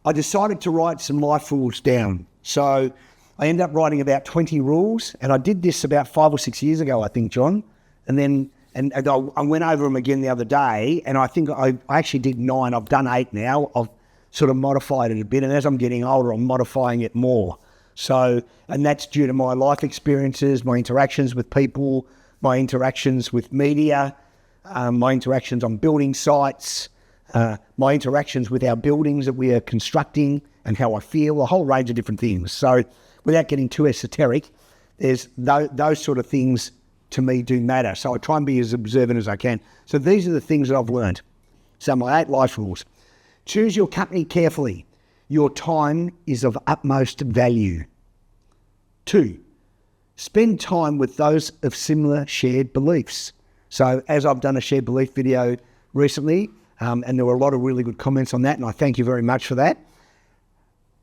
I decided to write some life rules down. So I ended up writing about 20 rules, and I did this about 5 or 6 years ago, I think, John. And then and I went over them again the other day, and I think I actually did 9. I've done 8 now. I've sort of modified it a bit, and as I'm getting older, I'm modifying it more. So, and that's due to my life experiences, my interactions with people, my interactions with media, my interactions on building sites, my interactions with our buildings that we are constructing, and how I feel, a whole range of different things. So without getting too esoteric, there's those sort of things to me do matter. So I try and be as observant as I can. So these are the things that I've learned. So my 8 life rules. Choose your company carefully. Your time is of utmost value. 2, spend time with those of similar shared beliefs. So as I've done a shared belief video recently, and there were a lot of really good comments on that, and I thank you very much for that.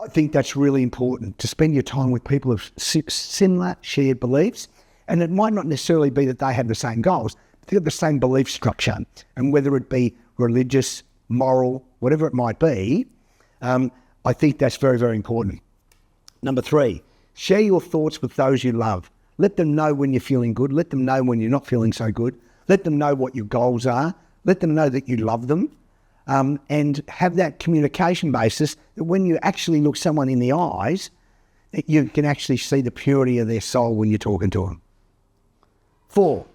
I think that's really important, to spend your time with people of similar shared beliefs. And it might not necessarily be that they have the same goals, but they have the same belief structure. And whether it be religious, moral, whatever it might be, I think that's very, very important. Number 3, share your thoughts with those you love. Let them know when you're feeling good. Let them know when you're not feeling so good. Let them know what your goals are. Let them know that you love them. And have that communication basis that when you actually look someone in the eyes, that you can actually see the purity of their soul when you're talking to them. 4,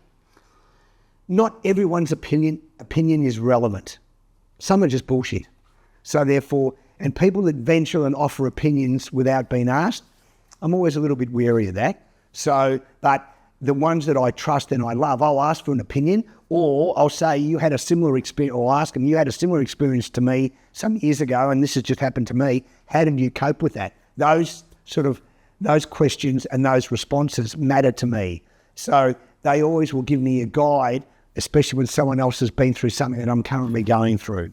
not everyone's opinion is relevant. Some are just bullshit. So therefore, and people that venture and offer opinions without being asked, I'm always a little bit wary of that. So, but the ones that I trust and I love, I'll ask for an opinion, or I'll say, you had a similar experience, or ask them, you had a similar experience to me some years ago, and this has just happened to me. How did you cope with that? Those questions and those responses matter to me. So they always will give me a guide, especially when someone else has been through something that I'm currently going through.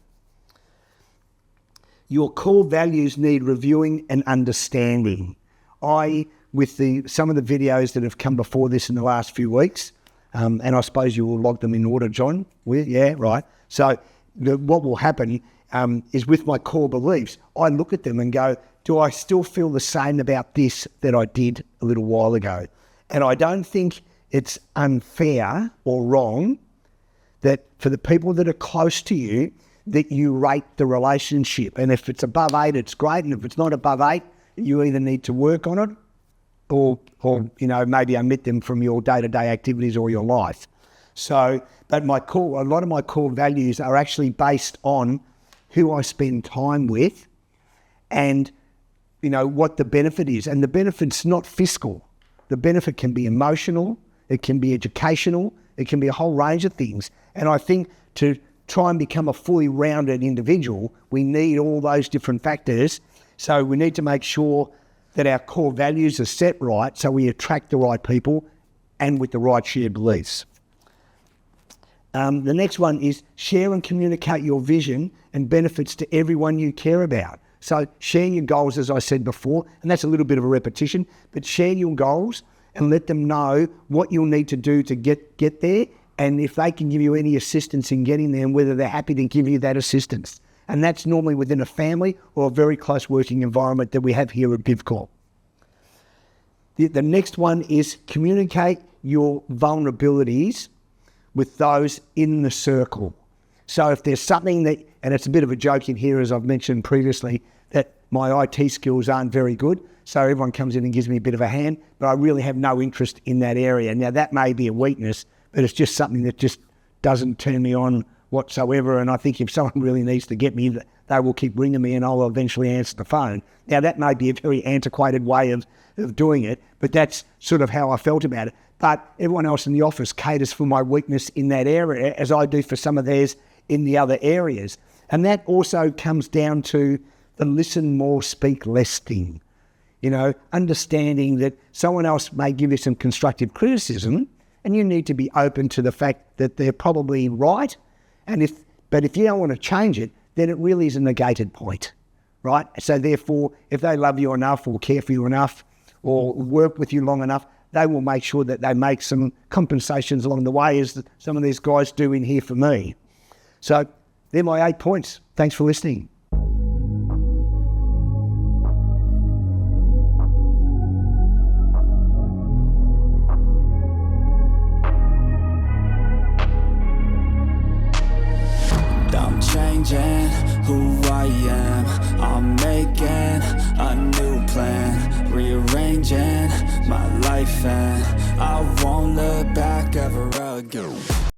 Your core values need reviewing and understanding. With some of the videos that have come before this in the last few weeks, and I suppose you will log them in order, John? Yeah, right. So what will happen is with my core beliefs, I look at them and go, do I still feel the same about this that I did a little while ago? And I don't think it's unfair or wrong that for the people that are close to you, that you rate the relationship. And if it's above 8, it's great. And if it's not above 8, you either need to work on it or maybe omit them from your day-to-day activities or your life. So, but a lot of my core values are actually based on who I spend time with and, what the benefit is. And the benefit's not fiscal. The benefit can be emotional, it can be educational, it can be a whole range of things. And I think to try and become a fully rounded individual, we need all those different factors. So we need to make sure that our core values are set right so we attract the right people and with the right shared beliefs. The next one is share and communicate your vision and benefits to everyone you care about. So share your goals, as I said before, and that's a little bit of a repetition, but share your goals and let them know what you'll need to do to get there, and if they can give you any assistance in getting there and whether they're happy to give you that assistance. And that's normally within a family or a very close working environment that we have here at BivCorp. The next one is communicate your vulnerabilities with those in the circle. So if there's something that, and it's a bit of a joke in here as I've mentioned previously, that my IT skills aren't very good, so everyone comes in and gives me a bit of a hand, but I really have no interest in that area. Now that may be a weakness, but it's just something that just doesn't turn me on whatsoever. And I think if someone really needs to get me, they will keep ringing me and I'll eventually answer the phone. Now that may be a very antiquated way of doing it, but that's sort of how I felt about it. But everyone else in the office caters for my weakness in that area as I do for some of theirs in the other areas. And that also comes down to the listen more, speak less thing. Understanding that someone else may give you some constructive criticism and you need to be open to the fact that they're probably right. But if you don't want to change it, then it really is a negated point, right? So therefore, if they love you enough or care for you enough or work with you long enough, they will make sure that they make some compensations along the way, as some of these guys do in here for me. So they're my 8 points. Thanks for listening. changing who I am. I'm making a new plan, rearranging my life, and I won't look back ever again.